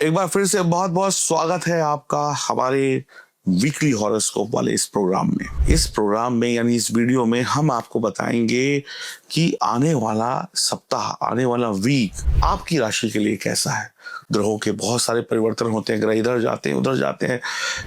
एक बार फिर से बहुत बहुत स्वागत है आपका हमारे वीकली हॉरोस्कोप वाले इस प्रोग्राम में। इस प्रोग्राम में यानी इस वीडियो में हम आपको बताएंगे कि आने वाला सप्ताह, आने वाला वीक आपकी राशि के लिए कैसा है। ग्रहों के बहुत सारे परिवर्तन होते हैं, ग्रह इधर जाते हैं उधर जाते हैं,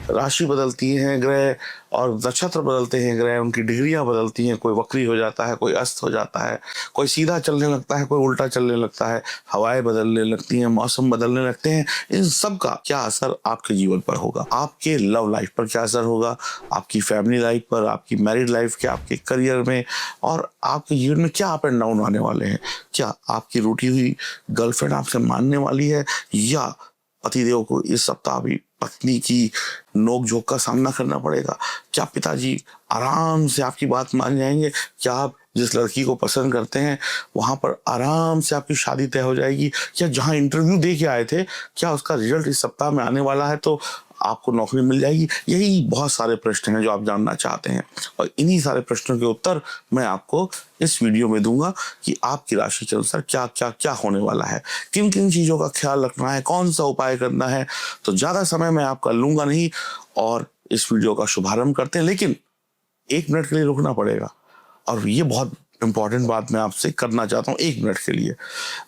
राशि बदलती हैं ग्रह और नक्षत्र बदलते हैं ग्रह, उनकी डिग्रियां बदलती हैं, कोई वक्री हो जाता है, कोई अस्त हो जाता है, कोई सीधा चलने लगता है, कोई उल्टा चलने लगता है, हवाएं बदलने लगती हैं, मौसम बदलने लगते हैं। इन सब का क्या असर आपके जीवन पर होगा, आपके लव लाइफ पर क्या असर होगा, आपकी फैमिली लाइफ पर, आपकी मैरिड लाइफ के, आपके करियर में, और आपके जीवन में क्या अप एंड डाउन आने वाले हैं। क्या आपकी रूठी हुई गर्लफ्रेंड आपसे मानने वाली है, या पतिदेव को इस सप्ताह भी पत्नी की नोक झोंक का सामना करना पड़ेगा। क्या पिताजी आराम से आपकी बात मान जाएंगे, क्या आप जिस लड़की को पसंद करते हैं वहां पर आराम से आपकी शादी तय हो जाएगी, या जहां इंटरव्यू दे के आए थे क्या उसका रिजल्ट इस सप्ताह में आने वाला है तो आपको नौकरी मिल जाएगी। यही बहुत सारे प्रश्न हैं जो आप जानना चाहते हैं, और इन्हीं सारे प्रश्नों के उत्तर मैं आपको इस वीडियो में दूंगा कि आपकी राशि के अनुसार क्या क्या क्या होने वाला है, किन किन चीजों का ख्याल रखना है, कौन सा उपाय करना है। तो ज्यादा समय मैं आपका लूंगा नहीं और इस वीडियो का शुभारंभ करते हैं। लेकिन 1 मिनट के लिए रुकना पड़ेगा, और ये बहुत इंपॉर्टेंट बात मैं आपसे करना चाहता हूँ 1 मिनट के लिए।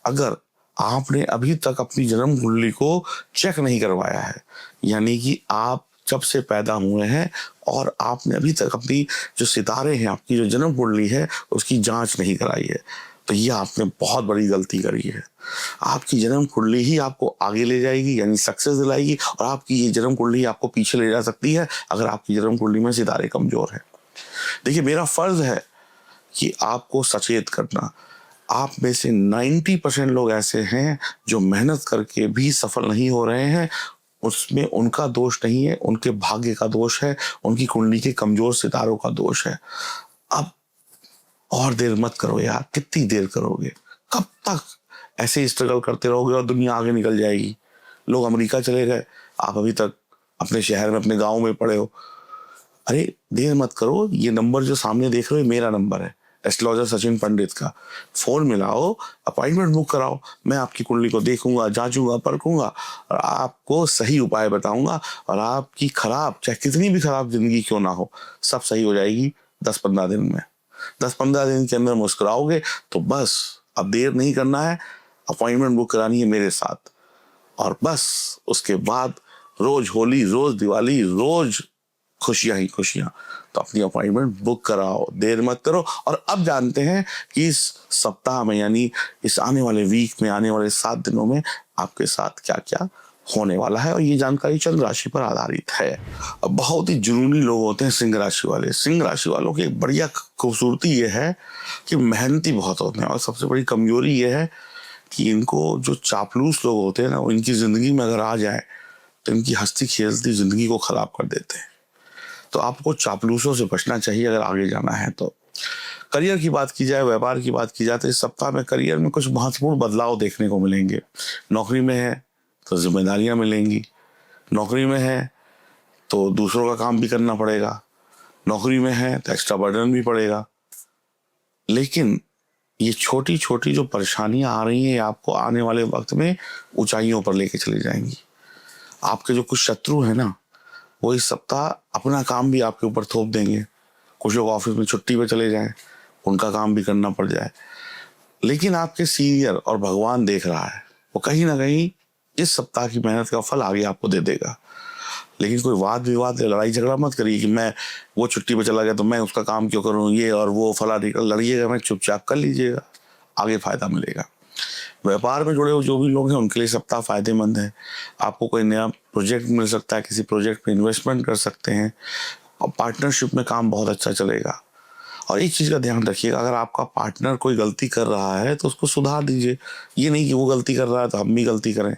अगर आपने अभी तक अपनी जन्म कुंडली को चेक नहीं करवाया है, यानी कि आप जब से पैदा हुए हैं और आपने अभी तक अपनी जो सितारे हैं, आपकी जो जन्म कुंडली है उसकी जांच नहीं कराई है, तो ये आपने बहुत बड़ी गलती करी है। आपकी जन्म कुंडली ही आपको आगे ले जाएगी, यानी सक्सेस दिलाएगी, और आपकी ये जन्म कुंडली आपको पीछे ले जा सकती है अगर आपकी जन्म कुंडली में सितारे कमजोर है। देखिए, मेरा फर्ज है कि आपको सचेत करना। आप में से 90% लोग ऐसे हैं जो मेहनत करके भी सफल नहीं हो रहे हैं। उसमें उनका दोष नहीं है, उनके भाग्य का दोष है, उनकी कुंडली के कमजोर सितारों का दोष है। अब और देर मत करो यार, कितनी देर करोगे, कब तक ऐसे स्ट्रगल करते रहोगे और दुनिया आगे निकल जाएगी। लोग अमेरिका चले गए, आप अभी तक अपने शहर में, अपने गांव में पड़े हो। अरे देर मत करो, ये नंबर जो सामने देख रहे हो मेरा नंबर है, एस्ट्रोलॉजर सचिन पंडित का। फोन मिलाओ, अपॉइंटमेंट बुक कराओ, मैं आपकी कुंडली को देखूंगा, जांचूंगा, परखूंगा और आपको सही उपाय बताऊंगा, और आपकी खराब, चाहे कितनी भी खराब जिंदगी क्यों ना हो, सब सही हो जाएगी 10-15 दिन में। 10-15 दिन के अंदर मुस्कुराओगे तो बस। अब देर नहीं करना है, अपॉइंटमेंट बुक करानी है मेरे साथ, और बस उसके बाद रोज होली, रोज दिवाली, रोज खुशियां ही खुशियां। तो अपनी अपॉइंटमेंट बुक कराओ, देर मत करो। और अब जानते हैं कि इस सप्ताह में, यानी इस आने वाले वीक में, आने वाले 7 दिनों में आपके साथ क्या क्या होने वाला है, और ये जानकारी चंद्र राशि पर आधारित है। अब बहुत ही जुनूनी लोग होते हैं सिंह राशि वाले। सिंह राशि वालों की एक बढ़िया खूबसूरती ये है कि मेहनती बहुत होते हैं, और सबसे बड़ी कमजोरी ये है कि इनको जो चापलूस लोग होते हैं ना, वो इनकी जिंदगी में अगर आ जाए तो इनकी हंसती खेलती जिंदगी को खराब कर देते हैं। तो आपको चापलूसों से बचना चाहिए अगर आगे जाना है तो। करियर की बात की जाए, व्यापार की बात की जाए, तो इस सप्ताह में करियर में कुछ महत्वपूर्ण बदलाव देखने को मिलेंगे। नौकरी में है तो जिम्मेदारियां मिलेंगी, नौकरी में है तो दूसरों का काम भी करना पड़ेगा, नौकरी में है तो एक्स्ट्रा बर्डन भी पड़ेगा। लेकिन ये छोटी छोटी जो परेशानियां आ रही हैं, आपको आने वाले वक्त में ऊंचाइयों पर लेके चली जाएंगी। आपके जो कुछ शत्रु है ना, वो इस सप्ताह अपना काम भी आपके ऊपर थोप देंगे। कुछ लोग ऑफिस में छुट्टी पे चले जाएं, उनका काम भी करना पड़ जाए। लेकिन आपके सीनियर और भगवान देख रहा है, वो कहीं ना कहीं इस सप्ताह की मेहनत का फल आगे आपको दे देगा। लेकिन कोई वाद विवाद, लड़ाई झगड़ा मत करिए कि मैं, वो छुट्टी पे चला गया तो मैं उसका काम क्यों करूं, ये और वो फला लड़िएगा, मैं चुपचाप कर लीजिएगा, आगे फायदा मिलेगा। व्यापार में जुड़े हुए जो भी लोग हैं उनके लिए सप्ताह फायदेमंद है। आपको कोई नया प्रोजेक्ट मिल सकता है, किसी प्रोजेक्ट में इन्वेस्टमेंट कर सकते हैं, और पार्टनरशिप में काम बहुत अच्छा चलेगा। और एक चीज का ध्यान रखिएगा, अगर आपका पार्टनर कोई गलती कर रहा है तो उसको सुधार दीजिए। ये नहीं कि वो गलती कर रहा है तो हम भी गलती करें।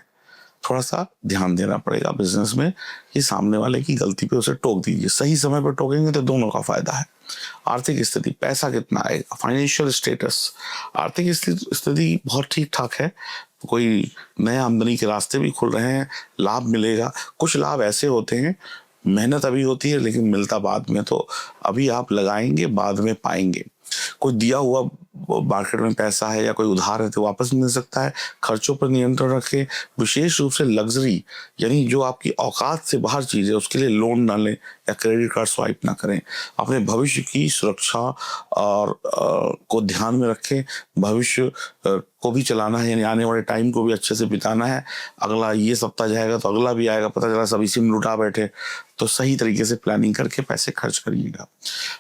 थोड़ा सा ध्यान देना पड़ेगा बिजनेस में कि सामने वाले की गलती पे उसे टोक दीजिए। सही समय पर टोकेंगे तो दोनों का फायदा है। आर्थिक स्थिति, पैसा कितना आएगा, फाइनेंशियल स्टेटस, आर्थिक स्थिति बहुत ठीक ठाक है। कोई नए आमदनी के रास्ते भी खुल रहे हैं, लाभ मिलेगा। कुछ लाभ ऐसे होते हैं, मेहनत अभी होती है लेकिन मिलता बाद में, तो अभी आप लगाएंगे बाद में पाएंगे। कोई दिया हुआ मार्केट में पैसा है या कोई उधार है तो वापस मिल सकता है। खर्चों पर नियंत्रण रखें। विशेष रूप से लग्जरी यानी जो आपकी औकात से बाहर चीज़ है उसके लिए लोन ना लें या क्रेडिट कार्ड स्वाइप ना करें। अपने भविष्य की सुरक्षा और को ध्यान में रखें। भविष्य को भी चलाना है, यानी आने वाले टाइम को भी अच्छे से बिताना है। अगला ये सप्ताह जाएगा तो अगला भी आएगा, पता चला सब इसी में लुटा बैठे। तो सही तरीके से प्लानिंग करके पैसे खर्च करिएगा।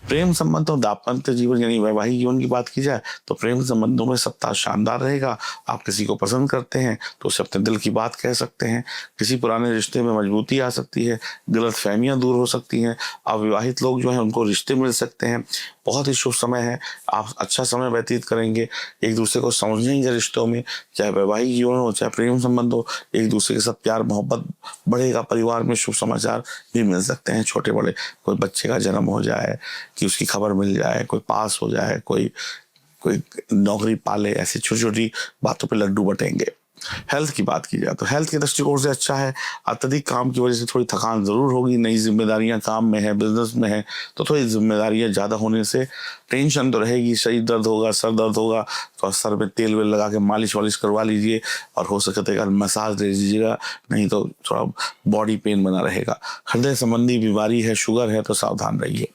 प्रेम संबंध और दाम्पत्य जीवन यानी वैवाहिक जीवन की बात की जाए तो प्रेम संबंधों में सप्ताह शानदार रहेगा। आप किसी को पसंद करते हैं तो उसे अपने दिल की बात कह सकते हैं। किसी पुराने रिश्ते में मजबूती आ सकती है। गलत फहमियाँ दूर हो सकती हैं। अविवाहित लोग जो हैं उनको रिश्ते मिल सकते हैं। बहुत ही शुभ समय है, आप अच्छा समय व्यतीत करेंगे। एक दूसरे को समझेंगे रिश्तों में, चाहे वैवाहिक जीवन हो चाहे प्रेम संबंध हो। एक दूसरे के साथ प्यार मोहब्बत बढ़ेगा। परिवार में शुभ समाचार भी मिल सकते हैं, छोटे बड़े। कोई बच्चे का जन्म हो जाए कि उसकी खबर मिल जाए, कोई पास हो जाए, कोई कोई नौकरी पाले, ऐसी छोटी छोटी बातों पे लड्डू बटेंगे। हेल्थ की बात की जाए तो हेल्थ के दृष्टिकोण से अच्छा है। अत्यधिक काम की वजह से थोड़ी थकान जरूर होगी। नई जिम्मेदारियां काम में है, बिजनेस में है, तो थोड़ी जिम्मेदारियां ज़्यादा होने से टेंशन तो रहेगी। शरीर दर्द होगा, सर दर्द होगा, तो सर में तेल वेल लगा के मालिश वालिश करवा लीजिए और हो सके तो एक मसाज दे दीजिएगा, नहीं तो थोड़ा बॉडी पेन बना रहेगा। हृदय संबंधी बीमारी है, शुगर है, तो सावधान रहिए।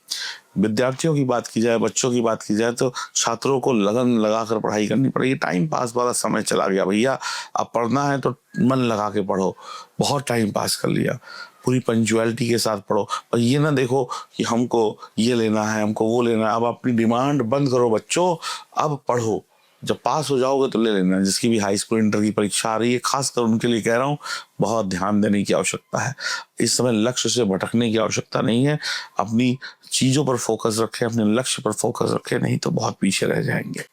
विद्यार्थियों की बात की जाए, बच्चों की बात की जाए तो छात्रों को लगन लगाकर पढ़ाई करनी पड़ेगी। टाइम पास वाला समय चला गया भैया। अब पढ़ना है तो मन लगा के पढ़ो। बहुत टाइम पास कर लिया, पूरी पंचुअलिटी के साथ पढ़ो। और ये ना देखो कि हमको ये लेना है, हमको वो लेना है। अब अपनी डिमांड बंद करो बच्चों, अब पढ़ो। जब पास हो जाओगे तो ले लेना। जिसकी भी हाई स्कूल इंटर की परीक्षा आ रही है, खासकर उनके लिए कह रहा हूँ, बहुत ध्यान देने की आवश्यकता है। इस समय लक्ष्य से भटकने की आवश्यकता नहीं है। अपनी चीजों पर फोकस रखें, अपने लक्ष्य पर फोकस रखें, नहीं तो बहुत पीछे रह जाएंगे।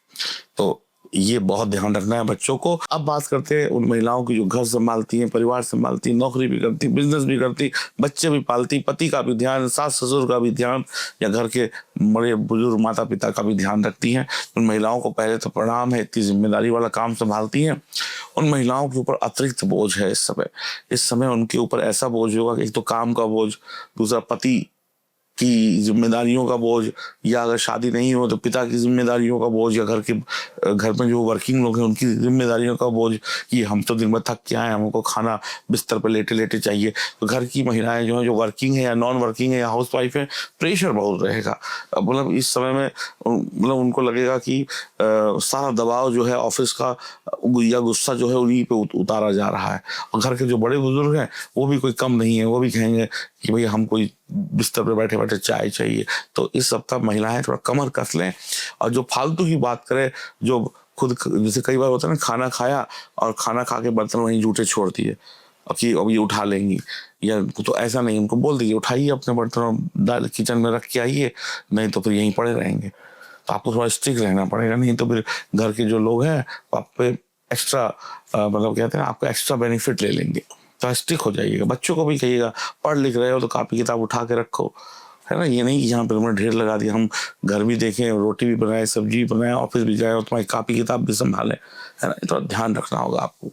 तो ये बहुत ध्यान रखना है बच्चों को। अब बात करते हैं उन महिलाओं की जो घर संभालती हैं, परिवार संभालती हैं, नौकरी भी करती, बिजनेस भी करती, बच्चे भी पालती, पति का भी ध्यान, सास ससुर का भी ध्यान, या घर के बड़े बुजुर्ग माता पिता का भी ध्यान रखती हैं। उन महिलाओं को पहले तो प्रणाम है, इतनी जिम्मेदारी वाला काम संभालती हैं। उन महिलाओं के ऊपर अतिरिक्त बोझ है इस समय उनके ऊपर ऐसा बोझ होगा कि एक तो काम का बोझ, दूसरा पति की जिम्मेदारियों का बोझ, या अगर शादी नहीं हो तो पिता की जिम्मेदारियों का बोझ, या घर में जो वर्किंग लोग हैं उनकी जिम्मेदारियों का बोझ कि हम तो दिन भर थक के आए, हमको खाना बिस्तर पर लेटे लेटे चाहिए। तो घर की महिलाएं जो हैं, जो वर्किंग है या नॉन वर्किंग है या हाउस वाइफ है, प्रेशर बहुत रहेगा। मतलब इस समय में मतलब उनको लगेगा कि सारा दबाव जो है ऑफिस का या गुस्सा जो है उन्हीं पे उतारा जा रहा है। और घर के जो बड़े बुजुर्ग हैं वो भी कोई कम नहीं है, वो भी कहेंगे कि भैया हम कोई बिस्तर पर बैठे बैठे चाय चाहिए। तो इस सप्ताह महिलाएं थोड़ा कमर कस लें। और जो फालतू की बात करें, जो खुद जैसे कई बार होता है ना, खाना खाया और खाना खा के बर्तन वहीं जूठे छोड़ दिए कि अब ये उठा लेंगी, या तो ऐसा नहीं, उनको बोल दीजिए उठाइए अपने बर्तन और दाल किचन में रख के आइए, नहीं तो फिर यहीं पड़े रहेंगे। तो आपको थोड़ा स्ट्रिक्ट रहना पड़ेगा, नहीं तो फिर घर के जो लोग हैं आप पे एक्स्ट्रा मतलब कहते हैं आपको एक्स्ट्रा बेनिफिट ले लेंगे। तो स्ट्रिक्ट हो जाइएगा। बच्चों को भी कहिएगा पढ़ लिख रहे हो तो कापी किताब उठा के रखो, है ना। ये नहीं कि यहाँ पे तुमने ढेर लगा दिया, हम घर भी देखें, रोटी भी बनाए, सब्जी भी बनाए, ऑफिस भी जाए और तुम्हारी कापी किताब भी संभालें, है ना। थोड़ा ध्यान रखना होगा आपको,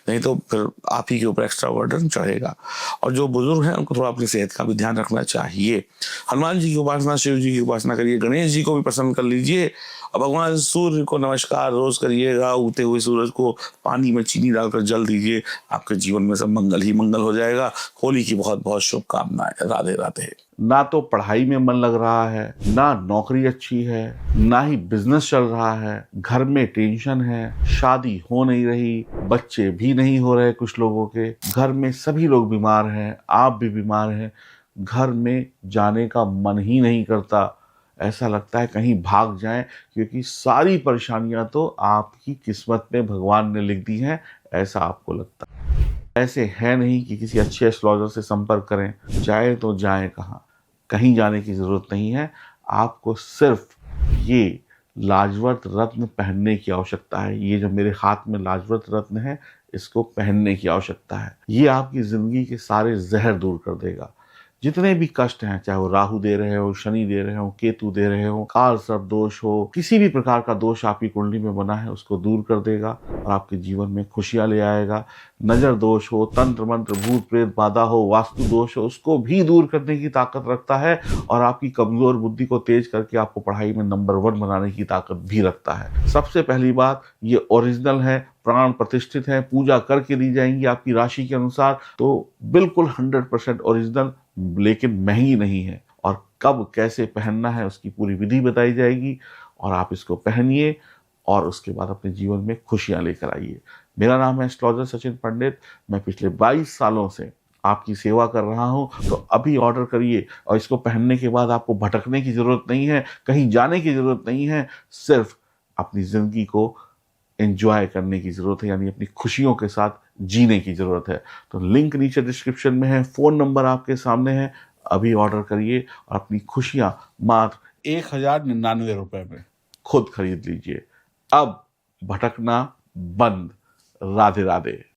नहीं तो फिर आप ही के ऊपर एक्स्ट्रा बर्डन चढ़ेगा। और जो बुजुर्ग हैं उनको थोड़ा अपनी सेहत का भी ध्यान रखना चाहिए। हनुमान जी की उपासना, शिव जी की उपासना करिए, गणेश जी को भी प्रसन्न कर लीजिए। और भगवान सूर्य को नमस्कार रोज करिएगा। उगते हुए सूरज को पानी में चीनी डालकर जल दीजिए। आपके जीवन में सब मंगल ही मंगल हो जाएगा। होली की बहुत बहुत शुभकामनाएं। राधे राधे। ना तो पढ़ाई में मन लग रहा है, ना नौकरी अच्छी है, ना ही बिजनेस चल रहा है, घर में टेंशन है, शादी हो नहीं रही, बच्चे भी नहीं हो रहे कुछ लोगों के, घर में सभी लोग बीमार हैं, आप भी बीमार हैं, घर में जाने का मन ही नहीं करता। ऐसा लगता है कहीं भाग जाएं, क्योंकि सारी परेशानियां तो आपकी किस्मत में भगवान ने लिख दी हैं, ऐसा आपको लगता है। ऐसे है नहीं कि किसी अच्छे एस्ट्रोलॉजर से संपर्क करें। जाए तो जाए कहाँ, कहीं जाने की ज़रूरत नहीं है। आपको सिर्फ ये लाजवंत रत्न पहनने की आवश्यकता है। ये जो मेरे हाथ में लाजवंत रत्न है, इसको पहनने की आवश्यकता है। ये आपकी ज़िंदगी के सारे जहर दूर कर देगा। जितने भी कष्ट हैं, चाहे वो राहु दे रहे हो, शनि दे रहे हो, केतु दे रहे हो, काल सर्प दोष हो, किसी भी प्रकार का दोष आपकी कुंडली में बना है उसको दूर कर देगा और आपके जीवन में खुशियां ले आएगा। नजर दोष हो, तंत्र मंत्र भूत प्रेत बाधा हो, वास्तु दोष हो, उसको भी दूर करने की ताकत रखता है और आपकी कमजोर बुद्धि को तेज करके आपको पढ़ाई में नंबर 1 बनाने की ताकत भी रखता है। सबसे पहली बात, ये ओरिजिनल है, प्राण प्रतिष्ठित है, पूजा करके दी जाएंगी आपकी राशि के अनुसार, तो बिल्कुल 100% ओरिजिनल, लेकिन महंगी नहीं है। और कब कैसे पहनना है उसकी पूरी विधि बताई जाएगी और आप इसको पहनिए और उसके बाद अपने जीवन में खुशियां लेकर आइए। मेरा नाम है एस्ट्रोलॉजर सचिन पंडित। मैं पिछले 22 सालों से आपकी सेवा कर रहा हूं, तो अभी ऑर्डर करिए और इसको पहनने के बाद आपको भटकने की जरूरत नहीं है, कहीं जाने की जरूरत नहीं है, सिर्फ अपनी जिंदगी को एंजॉय करने की जरूरत है, यानी अपनी खुशियों के साथ जीने की जरूरत है। तो लिंक नीचे डिस्क्रिप्शन में है, फोन नंबर आपके सामने है, अभी ऑर्डर करिए और अपनी खुशियां मात्र 1099 रुपए में खुद खरीद लीजिए। अब भटकना बंद। राधे राधे।